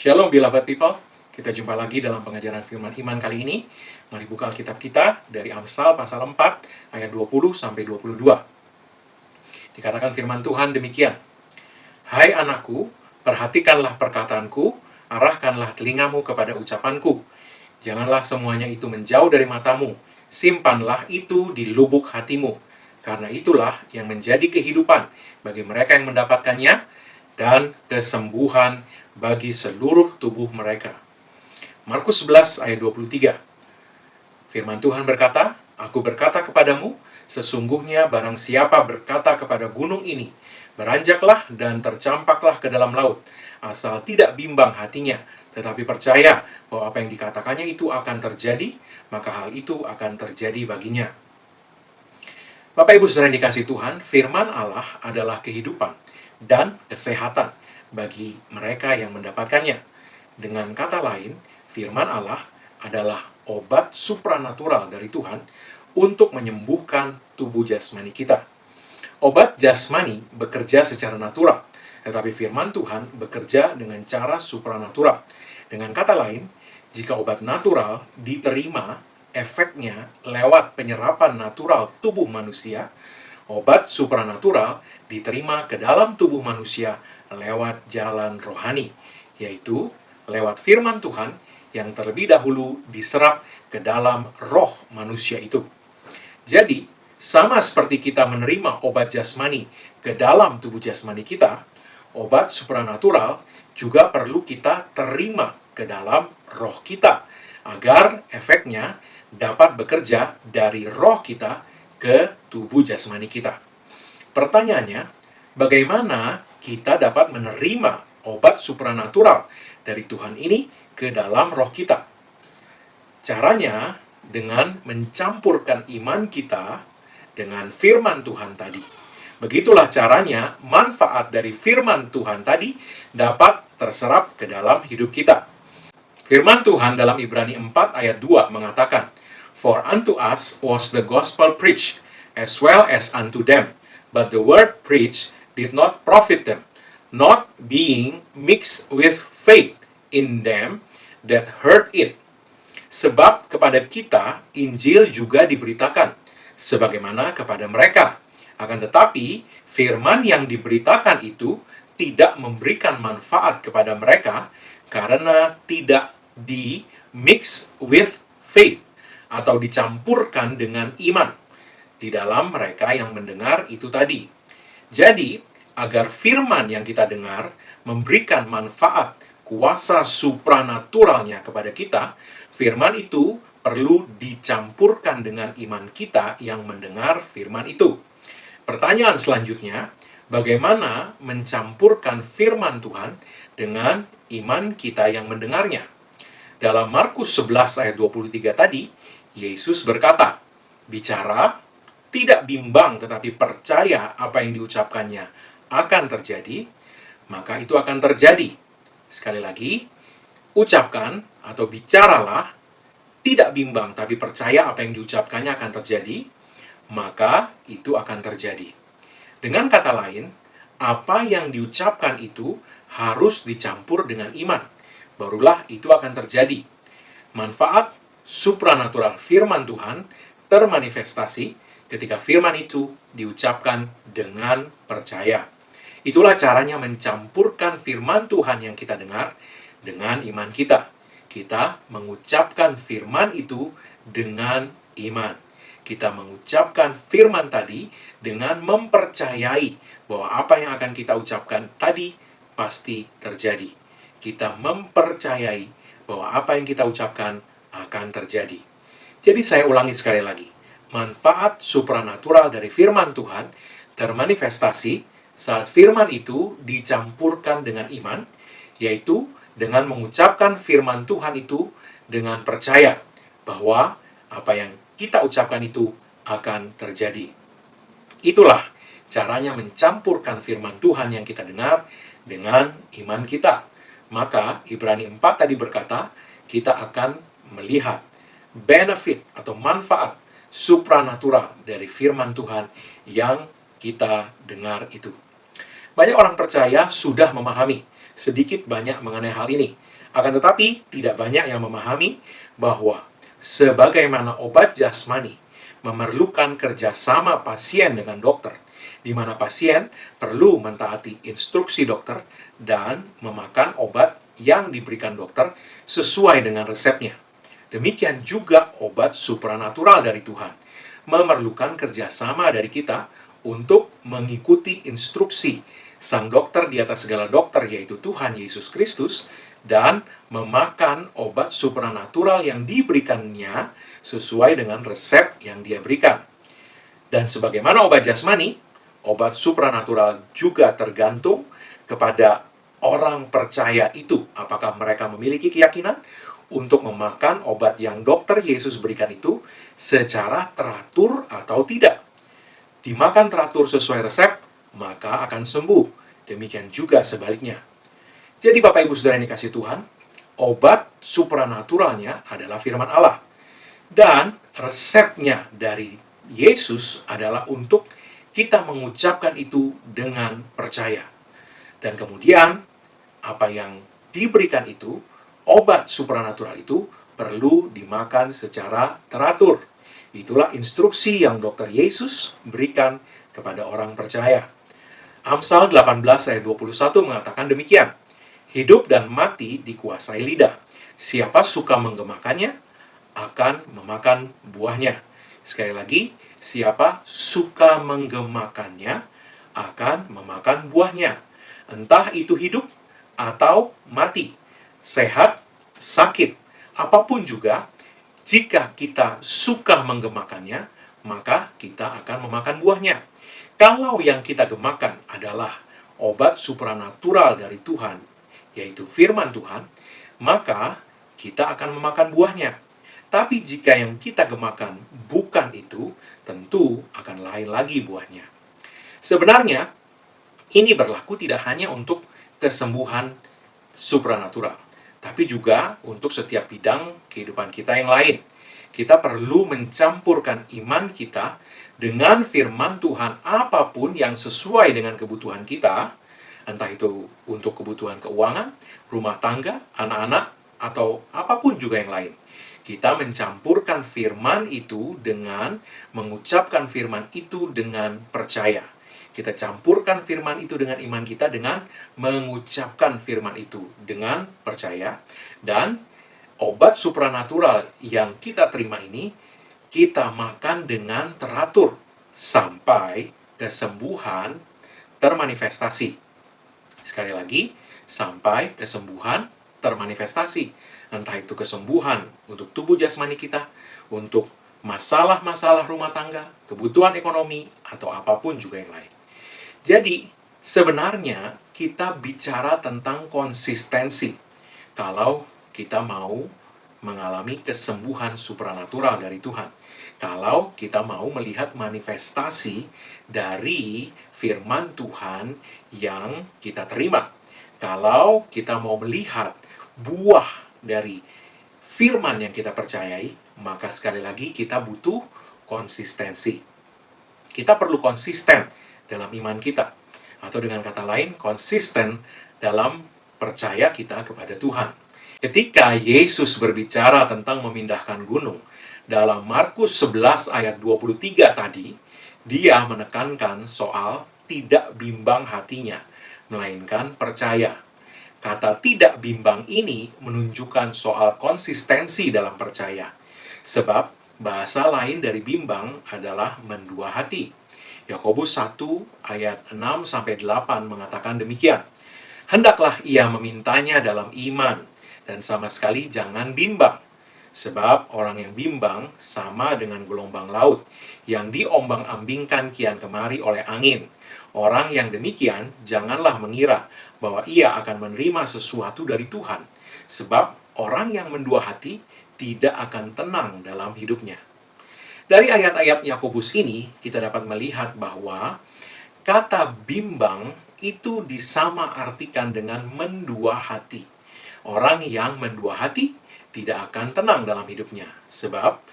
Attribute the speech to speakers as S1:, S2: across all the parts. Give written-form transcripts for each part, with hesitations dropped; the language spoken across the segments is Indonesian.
S1: Shalom beloved people, kita jumpa lagi dalam pengajaran firman iman kali ini. Mari buka Alkitab kita dari Amsal pasal 4 ayat 20-22. Dikatakan firman Tuhan demikian. Hai anakku, perhatikanlah perkataanku, arahkanlah telingamu kepada ucapanku. Janganlah semuanya itu menjauh dari matamu, simpanlah itu di lubuk hatimu. Karena itulah yang menjadi kehidupan bagi mereka yang mendapatkannya dan kesembuhan bagi seluruh tubuh mereka. Markus 11 ayat 23. Firman Tuhan berkata, Aku berkata kepadamu, sesungguhnya barang siapa berkata kepada gunung ini, beranjaklah dan tercampaklah ke dalam laut, asal tidak bimbang hatinya, tetapi percaya bahwa apa yang dikatakannya itu akan terjadi, maka hal itu akan terjadi baginya. Bapak Ibu Saudara yang dikasihi Tuhan, firman Allah adalah kehidupan dan kesehatan bagi mereka yang mendapatkannya. Dengan kata lain, firman Allah adalah obat supranatural dari Tuhan untuk menyembuhkan tubuh jasmani kita. Obat jasmani bekerja secara natural, tetapi firman Tuhan bekerja dengan cara supranatural. Dengan kata lain, jika obat natural diterima efeknya lewat penyerapan natural tubuh manusia, obat supranatural diterima ke dalam tubuh manusia lewat jalan rohani, yaitu lewat firman Tuhan yang terlebih dahulu diserap ke dalam roh manusia itu. Jadi, sama seperti kita menerima obat jasmani ke dalam tubuh jasmani kita, obat supranatural juga perlu kita terima ke dalam roh kita, agar efeknya dapat bekerja dari roh kita ke tubuh jasmani kita. Pertanyaannya, bagaimana kita dapat menerima obat supranatural dari Tuhan ini ke dalam roh kita? Caranya dengan mencampurkan iman kita dengan firman Tuhan tadi. Begitulah caranya manfaat dari firman Tuhan tadi dapat terserap ke dalam hidup kita. Firman Tuhan dalam Ibrani 4 ayat 2 mengatakan, For unto us was the gospel preached, as well as unto them. But the word preached did not profit them, not being mixed with faith in them that heard it. Sebab kepada kita, Injil juga diberitakan, sebagaimana kepada mereka. Akan tetapi, firman yang diberitakan itu tidak memberikan manfaat kepada mereka, karena tidak di-mix with faith, atau dicampurkan dengan iman di dalam mereka yang mendengar itu tadi. Jadi, agar firman yang kita dengar memberikan manfaat kuasa supranaturalnya kepada kita, firman itu perlu dicampurkan dengan iman kita yang mendengar firman itu. Pertanyaan selanjutnya, bagaimana mencampurkan firman Tuhan dengan iman kita yang mendengarnya? Dalam Markus 11 ayat 23 tadi, Yesus berkata, bicara, tidak bimbang tetapi percaya apa yang diucapkannya akan terjadi, maka itu akan terjadi. Sekali lagi, ucapkan atau bicaralah, tidak bimbang tapi percaya apa yang diucapkannya akan terjadi, maka itu akan terjadi. Dengan kata lain, apa yang diucapkan itu harus dicampur dengan iman. Barulah itu akan terjadi. Manfaat supranatural firman Tuhan termanifestasi ketika firman itu diucapkan dengan percaya. Itulah caranya mencampurkan firman Tuhan yang kita dengar dengan iman kita. Kita mengucapkan firman itu dengan iman. Kita mengucapkan firman tadi dengan mempercayai bahwa apa yang akan kita ucapkan tadi pasti terjadi. Kita mempercayai bahwa apa yang kita ucapkan akan terjadi. Jadi saya ulangi sekali lagi. Manfaat supranatural dari firman Tuhan termanifestasi saat firman itu dicampurkan dengan iman, yaitu dengan mengucapkan firman Tuhan itu dengan percaya bahwa apa yang kita ucapkan itu akan terjadi. Itulah caranya mencampurkan firman Tuhan yang kita dengar dengan iman kita. Maka Ibrani 4 tadi berkata, kita akan melihat benefit atau manfaat supranatural dari firman Tuhan yang kita dengar itu. Banyak orang percaya sudah memahami sedikit banyak mengenai hal ini. Akan tetapi, tidak banyak yang memahami bahwa sebagaimana obat jasmani memerlukan kerjasama pasien dengan dokter, di mana pasien perlu mentaati instruksi dokter dan memakan obat yang diberikan dokter sesuai dengan resepnya. Demikian juga obat supranatural dari Tuhan memerlukan kerjasama dari kita untuk mengikuti instruksi Sang Dokter di atas segala dokter, yaitu Tuhan Yesus Kristus, dan memakan obat supranatural yang diberikannya sesuai dengan resep yang dia berikan. Dan sebagaimana obat jasmani, obat supranatural juga tergantung kepada orang percaya itu, apakah mereka memiliki keyakinan untuk memakan obat yang dokter Yesus berikan itu secara teratur atau tidak. Dimakan teratur sesuai resep, maka akan sembuh. Demikian juga sebaliknya. Jadi Bapak Ibu Saudara yang dikasih Tuhan, obat supranaturalnya adalah firman Allah. Dan resepnya dari Yesus adalah untuk kita mengucapkan itu dengan percaya. Dan kemudian, apa yang diberikan itu, obat supranatural itu, perlu dimakan secara teratur. Itulah instruksi yang Dokter Yesus berikan kepada orang percaya. Amsal 18 ayat 21 mengatakan demikian. Hidup dan mati dikuasai lidah. Siapa suka menggemakannya, akan memakan buahnya. Sekali lagi, siapa suka menggemakannya, akan memakan buahnya. Entah itu hidup atau mati, sehat, sakit, apapun juga, jika kita suka menggemakannya, maka kita akan memakan buahnya. Kalau yang kita gemakan adalah obat supranatural dari Tuhan, yaitu firman Tuhan, maka kita akan memakan buahnya. Tapi jika yang kita gemakan bukan itu, tentu akan lain lagi buahnya. Sebenarnya, ini berlaku tidak hanya untuk kesembuhan supranatural, tapi juga untuk setiap bidang kehidupan kita yang lain. Kita perlu mencampurkan iman kita dengan firman Tuhan apapun yang sesuai dengan kebutuhan kita, entah itu untuk kebutuhan keuangan, rumah tangga, anak-anak, atau apapun juga yang lain. Kita mencampurkan firman itu dengan mengucapkan firman itu dengan percaya. Kita campurkan firman itu dengan iman kita dengan mengucapkan firman itu dengan percaya. Dan obat supranatural yang kita terima ini, kita makan dengan teratur sampai kesembuhan termanifestasi. Sekali lagi, sampai kesembuhan termanifestasi. Entah itu kesembuhan untuk tubuh jasmani kita, untuk masalah-masalah rumah tangga, kebutuhan ekonomi, atau apapun juga yang lain. Jadi, sebenarnya kita bicara tentang konsistensi. Kalau kita mau mengalami kesembuhan supranatural dari Tuhan. Kalau kita mau melihat manifestasi dari firman Tuhan yang kita terima. Kalau kita mau melihat buah dari firman yang kita percayai, maka sekali lagi kita butuh konsistensi. Kita perlu konsisten dalam iman kita. Atau dengan kata lain, konsisten dalam percaya kita kepada Tuhan. Ketika Yesus berbicara tentang memindahkan gunung, dalam Markus 11 ayat 23 tadi, dia menekankan soal tidak bimbang hatinya, melainkan percaya. Kata tidak bimbang ini menunjukkan soal konsistensi dalam percaya. Sebab bahasa lain dari bimbang adalah mendua hati. Yakobus 1 ayat 6-8 mengatakan demikian. Hendaklah ia memintanya dalam iman, dan sama sekali jangan bimbang. Sebab orang yang bimbang sama dengan gelombang laut yang diombang-ambingkan kian kemari oleh angin. Orang yang demikian janganlah mengira bahwa ia akan menerima sesuatu dari Tuhan. Sebab orang yang mendua hati tidak akan tenang dalam hidupnya. Dari ayat-ayat Yakobus ini kita dapat melihat bahwa kata bimbang itu disamaartikan dengan mendua hati. Orang yang mendua hati tidak akan tenang dalam hidupnya, sebab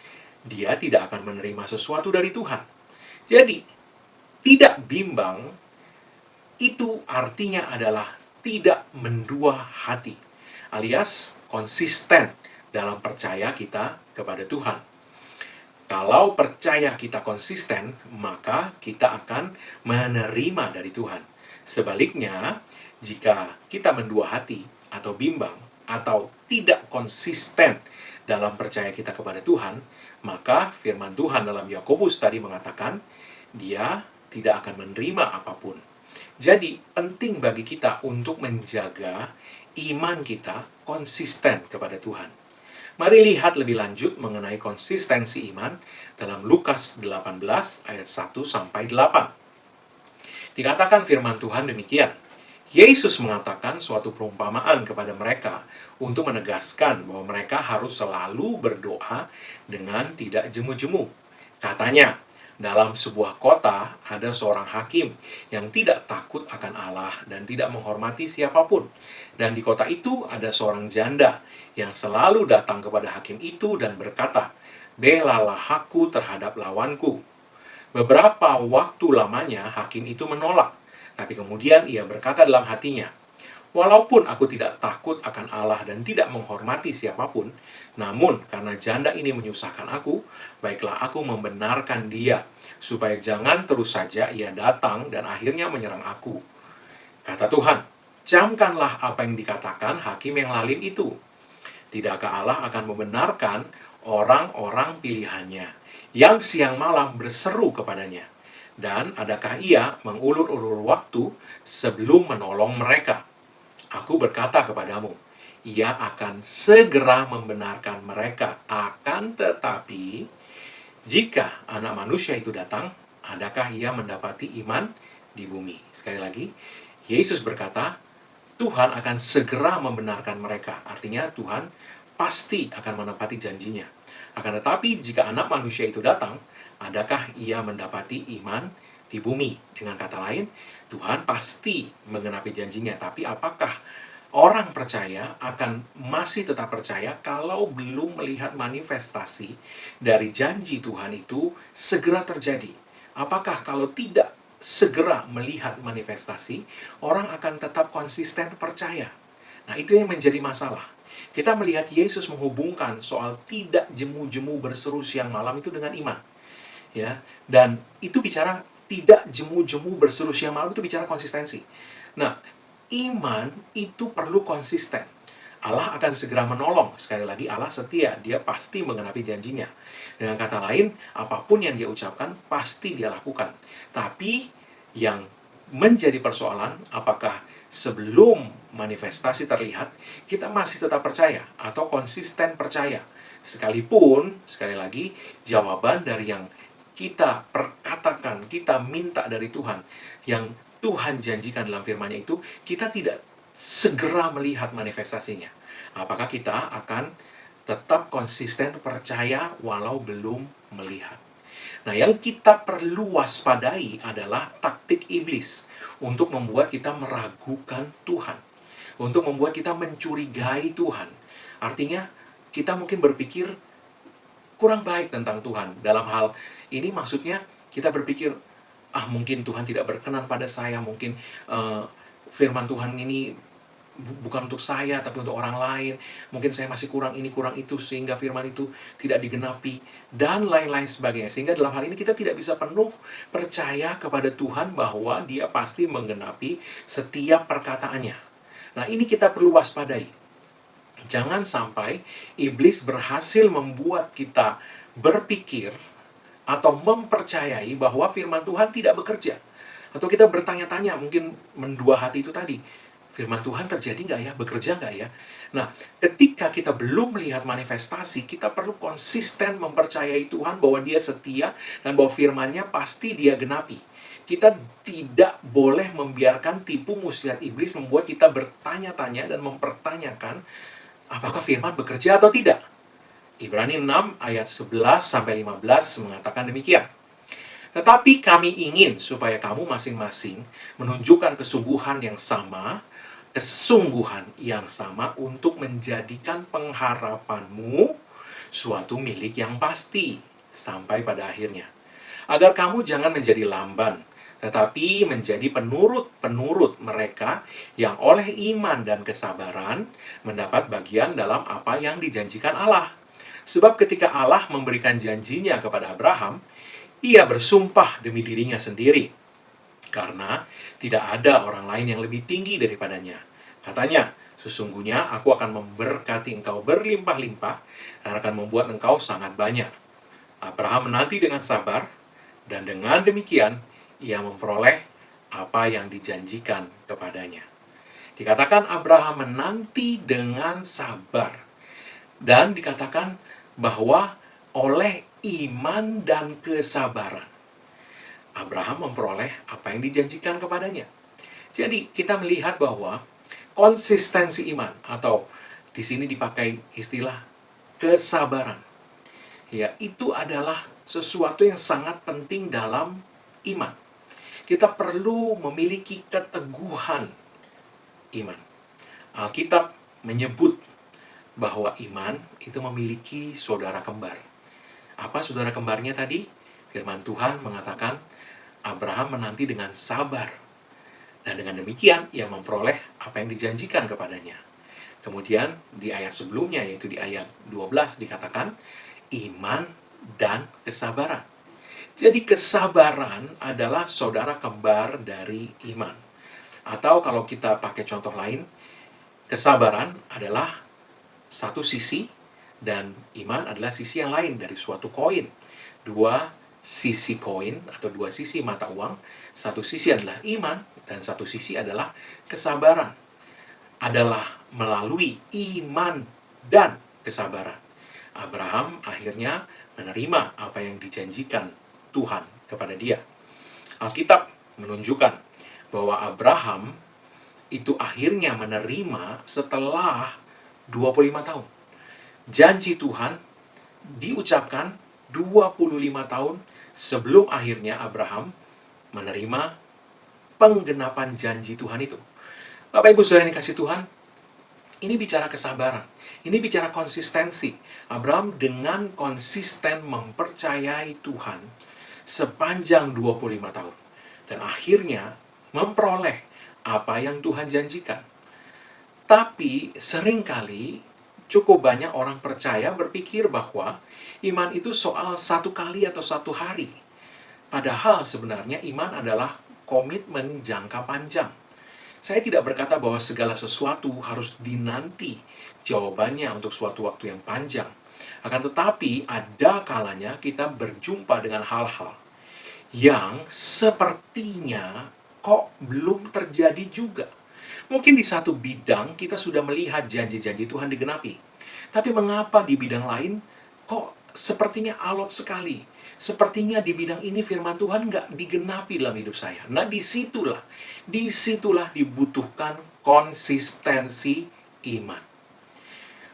S1: dia tidak akan menerima sesuatu dari Tuhan. Jadi, tidak bimbang itu artinya adalah tidak mendua hati. alias konsisten dalam percaya kita kepada Tuhan. Kalau percaya kita konsisten, maka kita akan menerima dari Tuhan. Sebaliknya, jika kita mendua hati atau bimbang atau tidak konsisten dalam percaya kita kepada Tuhan, maka firman Tuhan dalam Yakobus tadi mengatakan, dia tidak akan menerima apapun. Jadi, penting bagi kita untuk menjaga iman kita konsisten kepada Tuhan. Mari lihat lebih lanjut mengenai konsistensi iman dalam Lukas 18 ayat 1-8. Dikatakan firman Tuhan demikian. Yesus mengatakan suatu perumpamaan kepada mereka untuk menegaskan bahwa mereka harus selalu berdoa dengan tidak jemu-jemu. Katanya, dalam sebuah kota ada seorang hakim yang tidak takut akan Allah dan tidak menghormati siapapun. Dan di kota itu ada seorang janda yang selalu datang kepada hakim itu dan berkata, "Belalah aku terhadap lawanku." Beberapa waktu lamanya hakim itu menolak, tapi kemudian ia berkata dalam hatinya, "Walaupun aku tidak takut akan Allah dan tidak menghormati siapapun, namun karena janda ini menyusahkan aku, baiklah aku membenarkan dia, supaya jangan terus saja ia datang dan akhirnya menyerang aku." Kata Tuhan, "Camkanlah apa yang dikatakan hakim yang lalim itu. Tidakkah Allah akan membenarkan orang-orang pilihannya yang siang malam berseru kepadanya? Dan adakah ia mengulur-ulur waktu sebelum menolong mereka? Aku berkata kepadamu, ia akan segera membenarkan mereka. Akan tetapi, jika anak manusia itu datang, adakah ia mendapati iman di bumi?" Sekali lagi, Yesus berkata, Tuhan akan segera membenarkan mereka. Artinya Tuhan pasti akan menepati janjinya. Akan tetapi jika anak manusia itu datang, adakah ia mendapati iman di bumi? Dengan kata lain, Tuhan pasti menggenapi janjinya. Tapi apakah orang percaya akan masih tetap percaya kalau belum melihat manifestasi dari janji Tuhan itu segera terjadi? Apakah kalau tidak segera melihat manifestasi, orang akan tetap konsisten percaya? Nah, itu yang menjadi masalah. Kita melihat Yesus menghubungkan soal tidak jemu-jemu berseru siang malam itu dengan iman. Ya, dan itu bicara tidak jemu-jemu berseru siang malam itu bicara konsistensi. Nah, iman itu perlu konsisten. Allah akan segera menolong. Sekali lagi, Allah setia. Dia pasti menggenapi janjinya. Dengan kata lain, apapun yang dia ucapkan, pasti dia lakukan. Tapi, yang menjadi persoalan, apakah sebelum manifestasi terlihat, kita masih tetap percaya atau konsisten percaya. Sekalipun, sekali lagi, jawaban dari yang kita perkatakan, kita minta dari Tuhan, yang Tuhan janjikan dalam firman-Nya itu, kita tidak segera melihat manifestasinya. Apakah kita akan tetap konsisten percaya walau belum melihat? Nah, yang kita perlu waspadai adalah taktik iblis untuk membuat kita meragukan Tuhan, untuk membuat kita mencurigai Tuhan. Artinya, kita mungkin berpikir kurang baik tentang Tuhan. Dalam hal ini maksudnya kita berpikir, mungkin Tuhan tidak berkenan pada saya, mungkin firman Tuhan ini bukan untuk saya, tapi untuk orang lain. Mungkin saya masih kurang ini, kurang itu, sehingga firman itu tidak digenapi, dan lain-lain sebagainya. Sehingga dalam hal ini kita tidak bisa penuh percaya kepada Tuhan bahwa Dia pasti menggenapi setiap perkataannya. Nah, ini kita perlu waspadai. Jangan sampai iblis berhasil membuat kita berpikir atau mempercayai bahwa firman Tuhan tidak bekerja. Atau kita bertanya-tanya, mungkin mendua hati itu tadi, firman Tuhan terjadi nggak ya? Bekerja nggak ya? Nah, ketika kita belum melihat manifestasi, kita perlu konsisten mempercayai Tuhan bahwa Dia setia dan bahwa firman-Nya pasti Dia genapi. Kita tidak boleh membiarkan tipu muslihat iblis membuat kita bertanya-tanya dan mempertanyakan apakah firman bekerja atau tidak. Ibrani 6 ayat 11-15 mengatakan demikian. Tetapi kami ingin supaya kamu masing-masing menunjukkan kesungguhan yang sama untuk menjadikan pengharapanmu suatu milik yang pasti sampai pada akhirnya. Agar kamu jangan menjadi lamban, tetapi menjadi penurut-penurut mereka yang oleh iman dan kesabaran mendapat bagian dalam apa yang dijanjikan Allah. Sebab ketika Allah memberikan janjinya kepada Abraham, ia bersumpah demi dirinya sendiri, karena tidak ada orang lain yang lebih tinggi daripadanya. Katanya, sesungguhnya aku akan memberkati engkau berlimpah-limpah dan akan membuat engkau sangat banyak. Abraham menanti dengan sabar, dan dengan demikian ia memperoleh apa yang dijanjikan kepadanya. Dikatakan Abraham menanti dengan sabar, dan dikatakan bahwa oleh iman dan kesabaran Abraham memperoleh apa yang dijanjikan kepadanya. Jadi kita melihat bahwa konsistensi iman, atau di sini dipakai istilah kesabaran, ya, itu adalah sesuatu yang sangat penting dalam iman. Kita perlu memiliki keteguhan iman. Alkitab menyebut bahwa iman itu memiliki saudara kembar. Apa saudara kembarnya tadi? Firman Tuhan mengatakan Abraham menanti dengan sabar, dan dengan demikian ia memperoleh apa yang dijanjikan kepadanya. Kemudian di ayat sebelumnya, yaitu di ayat 12, dikatakan iman dan kesabaran. Jadi kesabaran adalah saudara kembar dari iman. Atau kalau kita pakai contoh lain, kesabaran adalah satu sisi dan iman adalah sisi yang lain dari suatu koin. Dua sisi koin atau dua sisi mata uang, satu sisi adalah iman dan satu sisi adalah kesabaran. Adalah melalui iman dan kesabaran Abraham akhirnya menerima apa yang dijanjikan Tuhan kepada dia. Alkitab menunjukkan bahwa Abraham itu akhirnya menerima setelah 25 tahun. Janji Tuhan diucapkan 25 tahun sebelum akhirnya Abraham menerima penggenapan janji Tuhan itu. Bapak Ibu Saudara yang dikasihi Tuhan, ini bicara kesabaran, ini bicara konsistensi. Abraham dengan konsisten mempercayai Tuhan sepanjang 25 tahun. Dan akhirnya memperoleh apa yang Tuhan janjikan. Tapi seringkali cukup banyak orang percaya berpikir bahwa iman itu soal satu kali atau satu hari. Padahal sebenarnya iman adalah komitmen jangka panjang. Saya tidak berkata bahwa segala sesuatu harus dinanti jawabannya untuk suatu waktu yang panjang. Akan tetapi ada kalanya kita berjumpa dengan hal-hal yang sepertinya kok belum terjadi juga. Mungkin di satu bidang kita sudah melihat janji-janji Tuhan digenapi. Tapi mengapa di bidang lain kok sepertinya alot sekali? Sepertinya di bidang ini firman Tuhan nggak digenapi dalam hidup saya. Nah disitulah dibutuhkan konsistensi iman.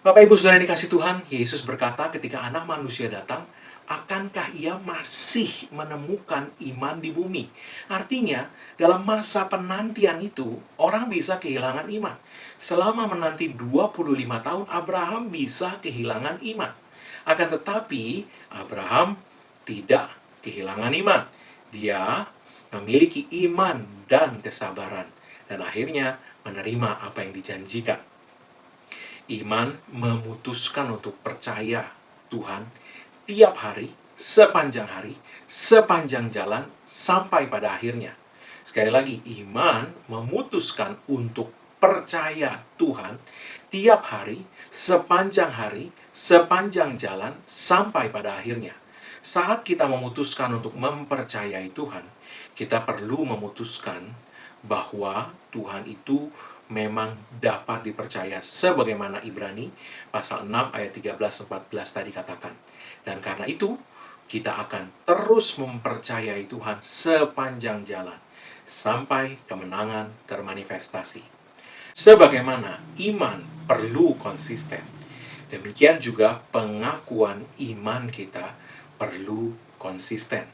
S1: Bapak Ibu Saudara yang dikasihi Tuhan, Yesus berkata ketika Anak Manusia datang, akankah ia masih menemukan iman di bumi? Artinya, dalam masa penantian itu, orang bisa kehilangan iman. Selama menanti 25 tahun, Abraham bisa kehilangan iman. Akan tetapi, Abraham tidak kehilangan iman. Dia memiliki iman dan kesabaran. Dan akhirnya menerima apa yang dijanjikan. Iman memutuskan untuk percaya Tuhan tiap hari, sepanjang jalan, sampai pada akhirnya. Sekali lagi, iman memutuskan untuk percaya Tuhan tiap hari, sepanjang jalan, sampai pada akhirnya. Saat kita memutuskan untuk mempercayai Tuhan, kita perlu memutuskan bahwa Tuhan itu memang dapat dipercaya sebagaimana Ibrani pasal 6 ayat 13-14 tadi katakan. Dan karena itu, kita akan terus mempercayai Tuhan sepanjang jalan sampai kemenangan termanifestasi. Sebagaimana iman perlu konsisten, demikian juga pengakuan iman kita perlu konsisten.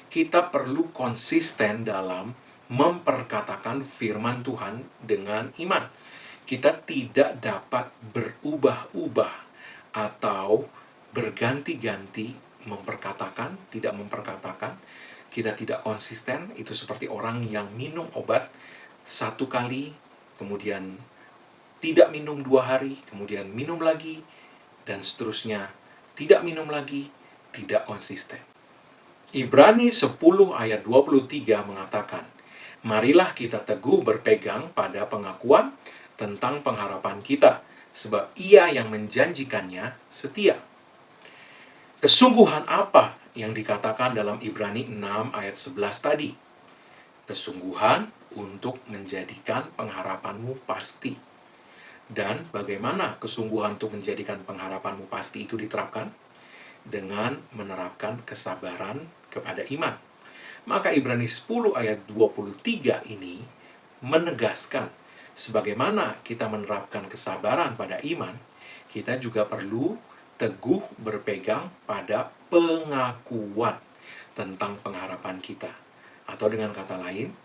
S1: Kita perlu konsisten dalam memperkatakan firman Tuhan dengan iman. Kita tidak dapat berubah-ubah atau berganti-ganti memperkatakan, tidak memperkatakan, kita tidak konsisten, itu seperti orang yang minum obat satu kali, kemudian tidak minum 2 hari, kemudian minum lagi, dan seterusnya. Tidak minum lagi, tidak konsisten. Ibrani 10 ayat 23 mengatakan, marilah kita teguh berpegang pada pengakuan tentang pengharapan kita, sebab Ia yang menjanjikannya setia. Kesungguhan apa yang dikatakan dalam Ibrani 6 ayat 11 tadi? Kesungguhan untuk menjadikan pengharapanmu pasti. Dan bagaimana kesungguhan untuk menjadikan pengharapanmu pasti itu diterapkan? Dengan menerapkan kesabaran kepada iman. Maka Ibrani 10 ayat 23 ini menegaskan, sebagaimana kita menerapkan kesabaran pada iman, kita juga perlu teguh berpegang pada pengakuan tentang pengharapan kita. Atau dengan kata lain,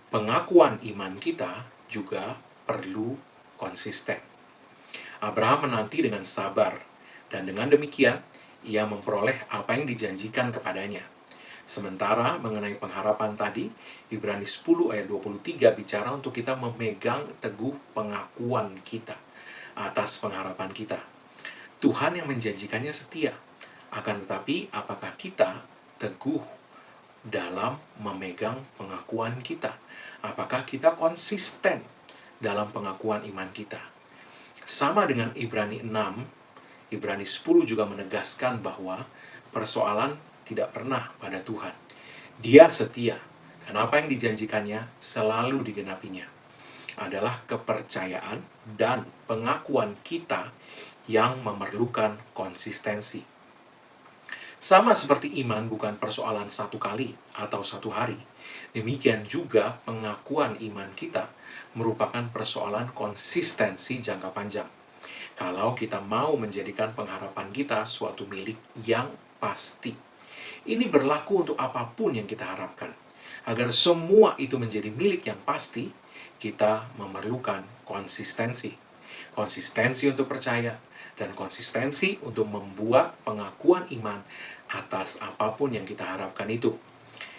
S1: pengakuan iman kita juga perlu konsisten. Abraham menanti dengan sabar, dan dengan demikian ia memperoleh apa yang dijanjikan kepadanya. Sementara mengenai pengharapan tadi, Ibrani 10 ayat 23 bicara untuk kita memegang teguh pengakuan kita atas pengharapan kita. Tuhan yang menjanjikannya setia. Akan tetapi, apakah kita teguh dalam memegang pengakuan kita? Apakah kita konsisten dalam pengakuan iman kita? Sama dengan Ibrani 6, Ibrani 10 juga menegaskan bahwa persoalan tidak pernah pada Tuhan. Dia setia, dan apa yang dijanjikannya selalu digenapinya. Adalah kepercayaan dan pengakuan kita yang memerlukan konsistensi. Sama seperti iman bukan persoalan satu kali atau satu hari, demikian juga pengakuan iman kita merupakan persoalan konsistensi jangka panjang. Kalau kita mau menjadikan pengharapan kita suatu milik yang pasti. Ini berlaku untuk apapun yang kita harapkan. Agar semua itu menjadi milik yang pasti, kita memerlukan konsistensi. Konsistensi untuk percaya, dan konsistensi untuk membuat pengakuan iman atas apapun yang kita harapkan itu.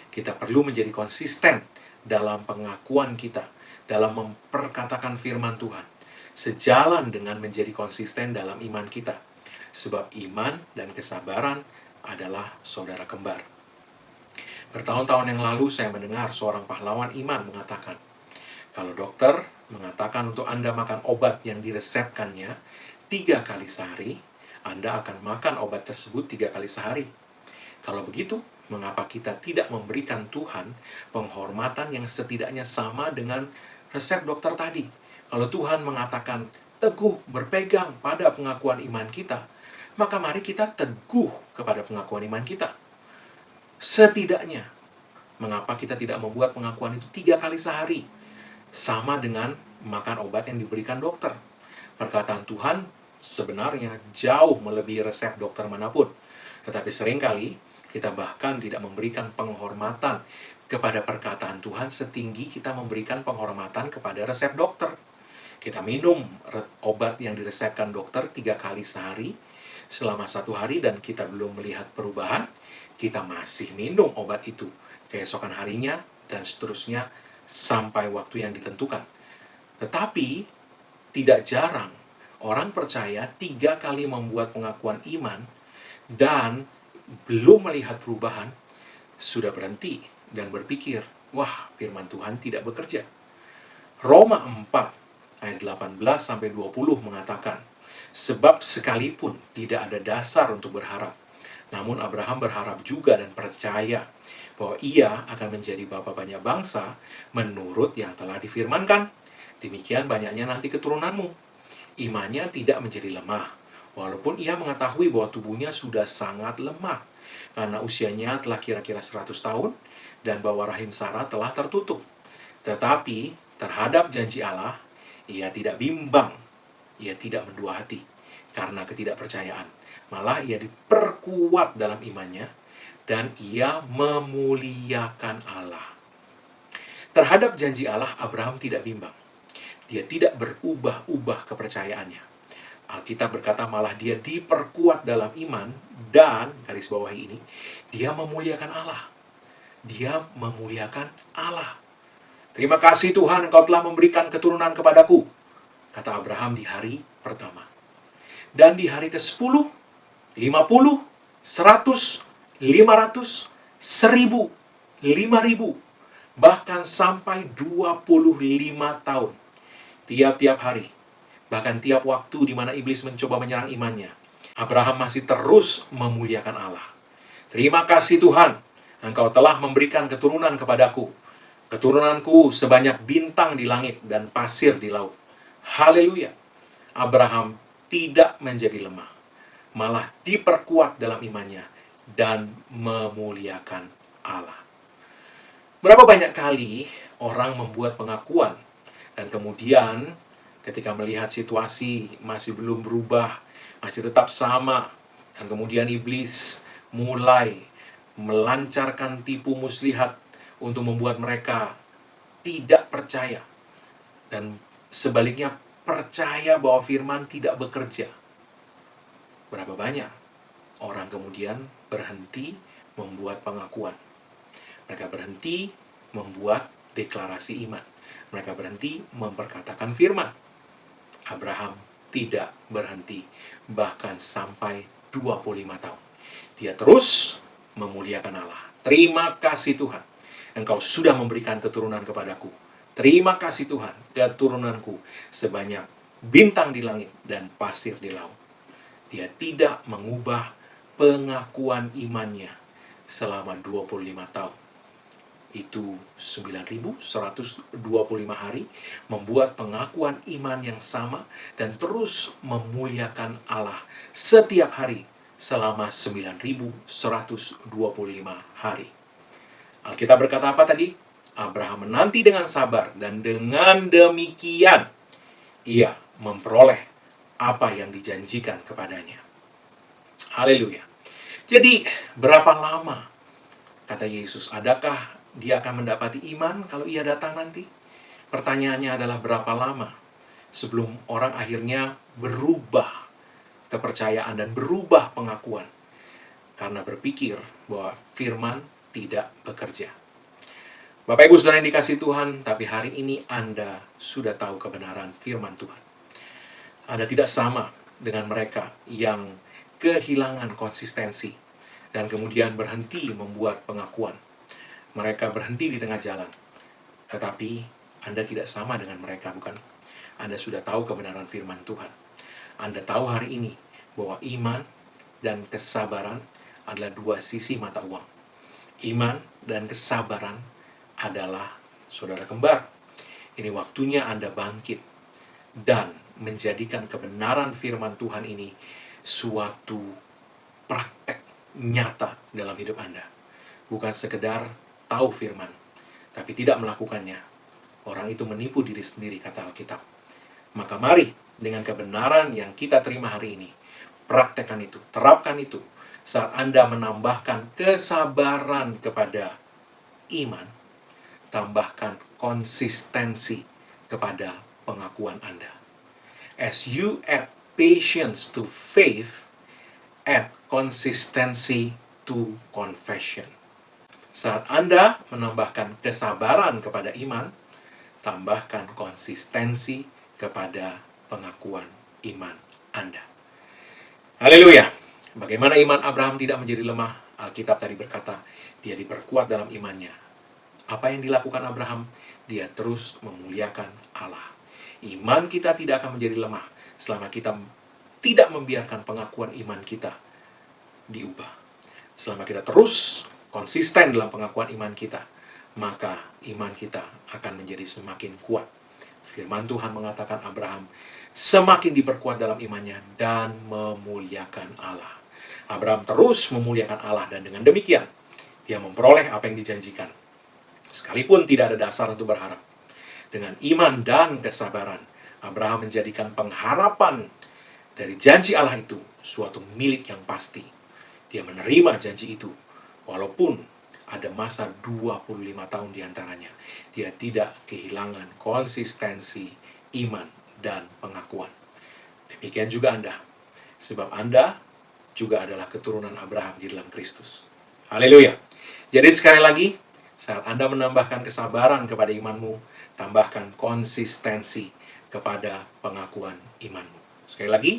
S1: Kita perlu menjadi konsisten dalam pengakuan kita, dalam memperkatakan firman Tuhan, sejalan dengan menjadi konsisten dalam iman kita. Sebab iman dan kesabaran adalah saudara kembar. Bertahun-tahun yang lalu saya mendengar seorang pahlawan iman mengatakan, kalau dokter mengatakan untuk Anda makan obat yang diresepkannya 3 kali sehari, Anda akan makan obat tersebut 3 kali sehari. Kalau begitu, mengapa kita tidak memberikan Tuhan penghormatan yang setidaknya sama dengan resep dokter tadi? Kalau Tuhan mengatakan teguh berpegang pada pengakuan iman kita, maka mari kita teguh kepada pengakuan iman kita. Setidaknya, mengapa kita tidak membuat pengakuan itu 3 kali sehari? Sama dengan makan obat yang diberikan dokter. Perkataan Tuhan sebenarnya jauh melebihi resep dokter manapun. Tetapi seringkali kita bahkan tidak memberikan penghormatan kepada perkataan Tuhan setinggi kita memberikan penghormatan kepada resep dokter. Kita minum obat yang diresepkan dokter 3 kali sehari selama 1 hari dan kita belum melihat perubahan, kita masih minum obat itu keesokan harinya dan seterusnya sampai waktu yang ditentukan. Tetapi tidak jarang orang percaya 3 kali membuat pengakuan iman dan belum melihat perubahan, sudah berhenti dan berpikir, wah, firman Tuhan tidak bekerja. Roma 4 ayat 18-20 mengatakan, sebab sekalipun tidak ada dasar untuk berharap, namun Abraham berharap juga dan percaya bahwa ia akan menjadi bapa banyak bangsa menurut yang telah difirmankan. Demikian banyaknya nanti keturunanmu. Imannya tidak menjadi lemah, walaupun ia mengetahui bahwa tubuhnya sudah sangat lemah, karena usianya telah kira-kira 100 tahun, dan bahwa rahim Sarah telah tertutup. Tetapi terhadap janji Allah, ia tidak bimbang, ia tidak mendua hati, karena ketidakpercayaan. Malah ia diperkuat dalam imannya, dan ia memuliakan Allah. Terhadap janji Allah, Abraham tidak bimbang. Dia tidak berubah-ubah kepercayaannya. Alkitab berkata malah dia diperkuat dalam iman dan, garis bawahi ini, dia memuliakan Allah. Dia memuliakan Allah. Terima kasih Tuhan, Engkau telah memberikan keturunan kepadaku, kata Abraham di hari pertama. Dan di hari ke-10, 50, 100, 500, 1000, 5000, bahkan sampai 25 tahun. Tiap-tiap hari, bahkan tiap waktu di mana iblis mencoba menyerang imannya, Abraham masih terus memuliakan Allah. Terima kasih Tuhan, Engkau telah memberikan keturunan kepadaku. Keturunanku sebanyak bintang di langit dan pasir di laut. Haleluya. Abraham tidak menjadi lemah, malah diperkuat dalam imannya dan memuliakan Allah. Berapa banyak kali orang membuat pengakuan dan kemudian ketika melihat situasi masih belum berubah, masih tetap sama, dan kemudian iblis mulai melancarkan tipu muslihat untuk membuat mereka tidak percaya, dan sebaliknya percaya bahwa firman tidak bekerja. Berapa banyak orang kemudian berhenti membuat pengakuan. Mereka berhenti membuat deklarasi iman. Mereka berhenti memperkatakan firman. Abraham tidak berhenti, bahkan sampai 25 tahun. Dia terus memuliakan Allah. Terima kasih Tuhan, Engkau sudah memberikan keturunan kepadaku. Terima kasih Tuhan, keturunanku sebanyak bintang di langit dan pasir di laut. Dia tidak mengubah pengakuan imannya selama 25 tahun. Itu 9.125 hari membuat pengakuan iman yang sama dan terus memuliakan Allah setiap hari selama 9.125 hari. Alkitab berkata apa tadi? Abraham menanti dengan sabar dan dengan demikian ia memperoleh apa yang dijanjikan kepadanya. Haleluya. Jadi, berapa lama, kata Yesus, adakah dia akan mendapati iman kalau ia datang nanti? Pertanyaannya adalah berapa lama sebelum orang akhirnya berubah kepercayaan dan berubah pengakuan karena berpikir bahwa firman tidak bekerja. Bapak Ibu Saudara yang dikasihi Tuhan, tapi hari ini Anda sudah tahu kebenaran firman Tuhan. Anda tidak sama dengan mereka yang kehilangan konsistensi dan kemudian berhenti membuat pengakuan. Mereka berhenti di tengah jalan. Tetapi Anda tidak sama dengan mereka, bukan? Anda sudah tahu kebenaran firman Tuhan. Anda tahu hari ini bahwa iman dan kesabaran adalah dua sisi mata uang. Iman dan kesabaran adalah saudara kembar. Ini waktunya Anda bangkit dan menjadikan kebenaran firman Tuhan ini suatu praktek nyata dalam hidup Anda. Bukan sekedar tahu firman, tapi tidak melakukannya. Orang itu menipu diri sendiri, kata Alkitab. Maka mari dengan kebenaran yang kita terima hari ini, praktekkan itu, terapkan itu, saat Anda menambahkan kesabaran kepada iman, tambahkan konsistensi kepada pengakuan Anda. As you add patience to faith, add consistency to confession. Saat Anda menambahkan kesabaran kepada iman, tambahkan konsistensi kepada pengakuan iman Anda. Haleluya! Bagaimana iman Abraham tidak menjadi lemah? Alkitab tadi berkata, dia diperkuat dalam imannya. Apa yang dilakukan Abraham? Dia terus memuliakan Allah. Iman kita tidak akan menjadi lemah selama kita tidak membiarkan pengakuan iman kita diubah. Selama kita terus konsisten dalam pengakuan iman kita, maka iman kita akan menjadi semakin kuat. Firman Tuhan mengatakan Abraham semakin diperkuat dalam imannya dan memuliakan Allah. Abraham terus memuliakan Allah dan dengan demikian dia memperoleh apa yang dijanjikan. Sekalipun tidak ada dasar untuk berharap. Dengan iman dan kesabaran, Abraham menjadikan pengharapan dari janji Allah itu suatu milik yang pasti. Dia menerima janji itu walaupun ada masa 25 tahun diantaranya. Dia tidak kehilangan konsistensi iman dan pengakuan. Demikian juga Anda. Sebab Anda juga adalah keturunan Abraham di dalam Kristus. Haleluya. Jadi sekali lagi, Saat Anda menambahkan kesabaran kepada imanmu, tambahkan konsistensi kepada pengakuan imanmu. Sekali lagi,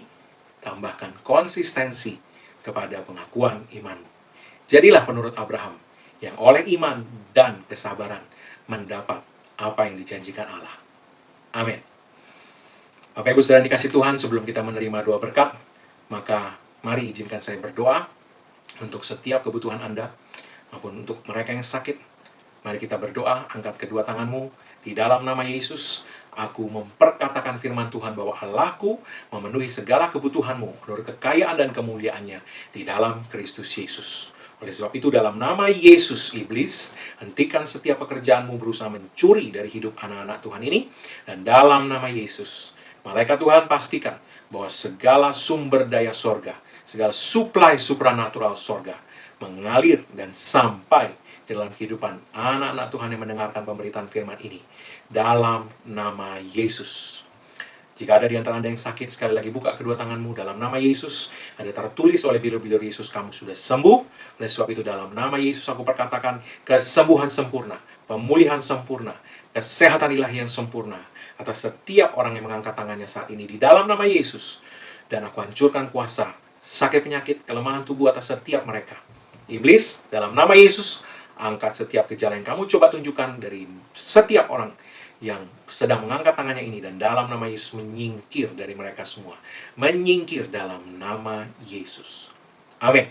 S1: tambahkan konsistensi kepada pengakuan imanmu. Jadilah penurut Abraham, yang oleh iman dan kesabaran mendapat apa yang dijanjikan Allah. Amin. Bapak Ibu saudara dikasih Tuhan, sebelum kita menerima doa berkat, maka mari izinkan saya berdoa untuk setiap kebutuhan Anda, maupun untuk mereka yang sakit. Mari kita berdoa, angkat kedua tanganmu, di dalam nama Yesus, aku memperkatakan firman Tuhan bahwa Allahku memenuhi segala kebutuhanmu menurut kekayaan dan kemuliaannya di dalam Kristus Yesus. Oleh sebab itu, dalam nama Yesus, iblis, hentikan setiap pekerjaanmu berusaha mencuri dari hidup anak-anak Tuhan ini. Dan dalam nama Yesus, malaikat Tuhan pastikan bahwa segala sumber daya sorga, segala supply supranatural sorga, mengalir dan sampai dalam kehidupan anak-anak Tuhan yang mendengarkan pemberitaan firman ini. Dalam nama Yesus. Jika ada di antara Anda yang sakit, sekali lagi buka kedua tanganmu. Dalam nama Yesus, ada tertulis oleh bibir-bibir Yesus, kamu sudah sembuh. Oleh sebab itu, dalam nama Yesus aku perkatakan kesembuhan sempurna, pemulihan sempurna, kesehatan ilahi yang sempurna atas setiap orang yang mengangkat tangannya saat ini di dalam nama Yesus. Dan aku hancurkan kuasa sakit penyakit, kelemahan tubuh atas setiap mereka. Iblis, dalam nama Yesus, angkat setiap gejala yang kamu coba tunjukkan dari setiap orang yang sedang mengangkat tangannya ini, dan dalam nama Yesus menyingkir dari mereka semua. Menyingkir dalam nama Yesus. Amin.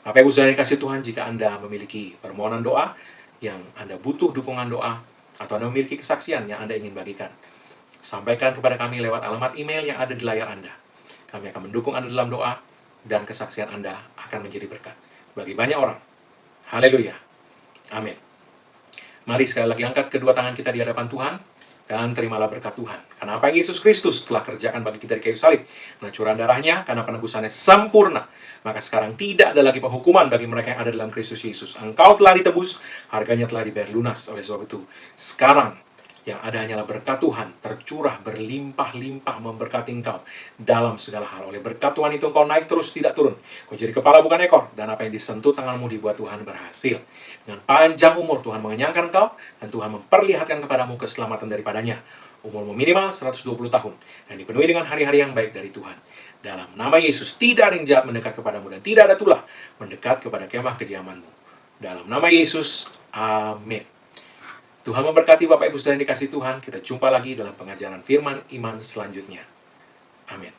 S1: Bapak Ibu saudara yang kasih Tuhan, jika Anda memiliki permohonan doa, yang Anda butuh dukungan doa, atau Anda memiliki kesaksian yang Anda ingin bagikan, sampaikan kepada kami lewat alamat email yang ada di layar Anda. Kami akan mendukung Anda dalam doa, dan kesaksian Anda akan menjadi berkat bagi banyak orang. Haleluya. Amin. Mari sekali lagi angkat kedua tangan kita di hadapan Tuhan, dan terimalah berkat Tuhan. Karena apa yang Yesus Kristus telah kerjakan bagi kita di kayu salib, pencucuran darahnya, karena penebusannya sempurna, maka sekarang tidak ada lagi penghukuman bagi mereka yang ada dalam Kristus Yesus. Engkau telah ditebus, harganya telah dibayar lunas. Oleh sebab itu, sekarang yang ada hanyalah berkat Tuhan tercurah berlimpah-limpah memberkati engkau dalam segala hal. Oleh berkat Tuhan itu engkau naik terus, tidak turun. Kau jadi kepala bukan ekor, dan apa yang disentuh tanganmu dibuat Tuhan berhasil. Dengan panjang umur Tuhan mengenyangkan engkau, dan Tuhan memperlihatkan kepadamu keselamatan daripadanya. Umurmu minimal 120 tahun, dan dipenuhi dengan hari-hari yang baik dari Tuhan. Dalam nama Yesus, tidak ada yang jahat mendekat kepadamu, dan tidak ada tulah mendekat kepada kemah kediamanmu. Dalam nama Yesus, amin. Tuhan memberkati Bapak Ibu saudara yang dikasihi Tuhan. Kita jumpa lagi dalam pengajaran firman iman selanjutnya. Amin.